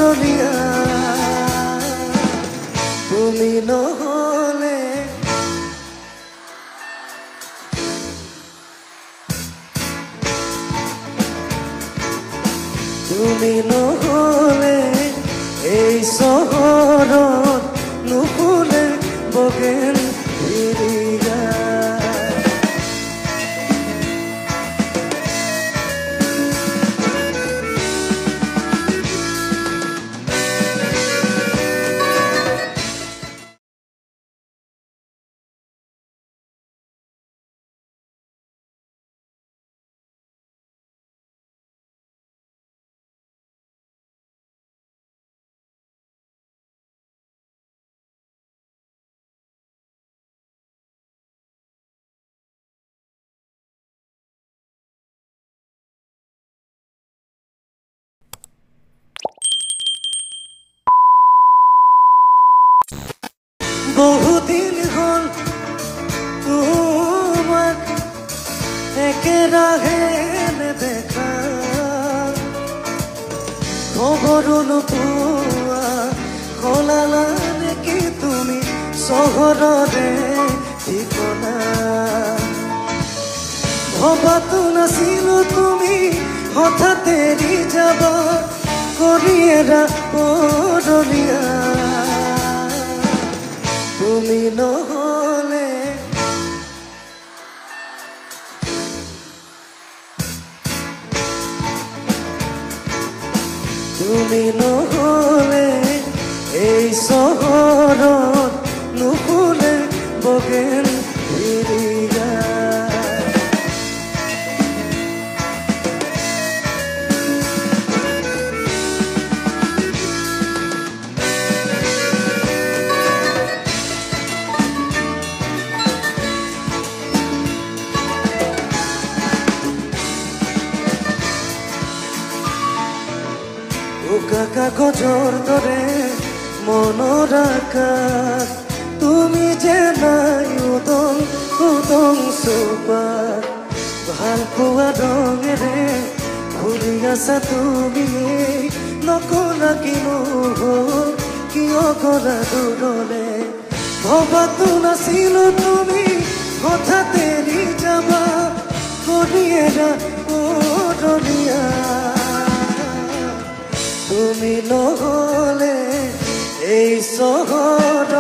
বদলিয়া তুমি নহলে তুমি নহলে এই চহৰত নুফুলে বগেন ভিৰিয়া বহুদিন হল তোমাক একেৰাহে নেদেখা খবৰো নোপোৱা সলালা নেকি তুমি চহৰৰে ঠিকনা ভবাতো নাছিলো তুমি হঠাৎ এৰি যাবা কৰি এৰা বদলিয়া তুমি নহলে তুমি নহলে এই চহৰত নুফুলে বগেন ভিৰিয়া কাগজৰ দৰে মনৰ আকাশ তুমি যে নাই উদং উদং চোপাত ভাল পোৱা ৰঙেৰে ঘূৰি আছা তুমি নকলা কিনো কিয় গলা দূৰলে ভবাতো নাছিলো তুমি হঠাৎ এৰি যাবা কৰি এৰা বদলিয়া তুমি নহলে এই চহৰত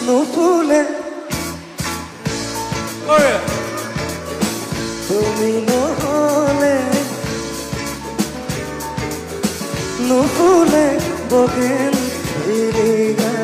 নুফুলে তুমি নহলে নুফুলে বগেন ভিৰিয়া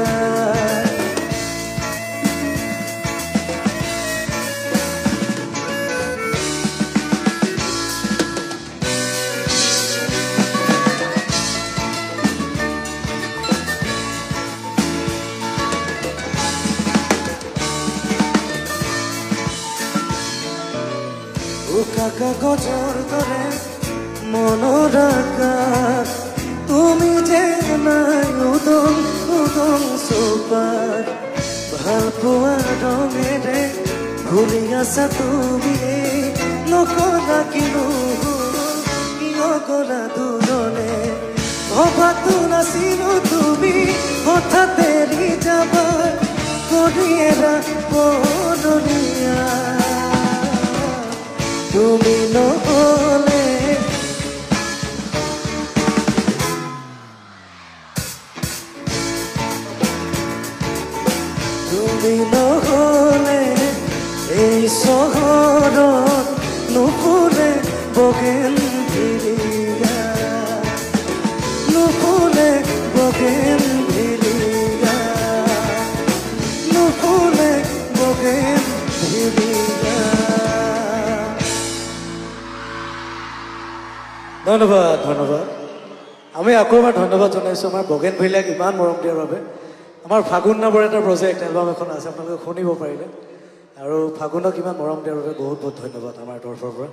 কাগজৰ দৰে মনৰ আকাশ তুমি যে নাই উদং উদং চোপাত ভাল পোৱা ৰঙেৰে ঘূৰি আছা তুমি নকলা কিনো কিয় গলা দূৰলে ভবাতো নাছিলো তুমি হঠাৎ এৰি যাবা কৰি এৰা বদলিয়া তুমি নহলে তুমি নহলে এই চহৰত নুফুলে বগেন ভিৰিয়া নুফুলে বগেন ভিৰিয়া নুফুলে বগেন ভিৰিয়া ধন্যবাদ ধন্যবাদ আমি আকৌ এবাৰ ধন্যবাদ জনাইছোঁ আমাৰ বগেনভেলিয়াক ইমান মৰম দিয়াৰ বাবে আমাৰ ফাগুন নামৰ এটা প্ৰজেক্ট এলবাম এখন আছে আপোনালোকে শুনিব পাৰিলে আৰু ফাগুনক ইমান মৰম দিয়াৰ বাবে বহুত বহুত ধন্যবাদ আমাৰ তৰফৰ পৰা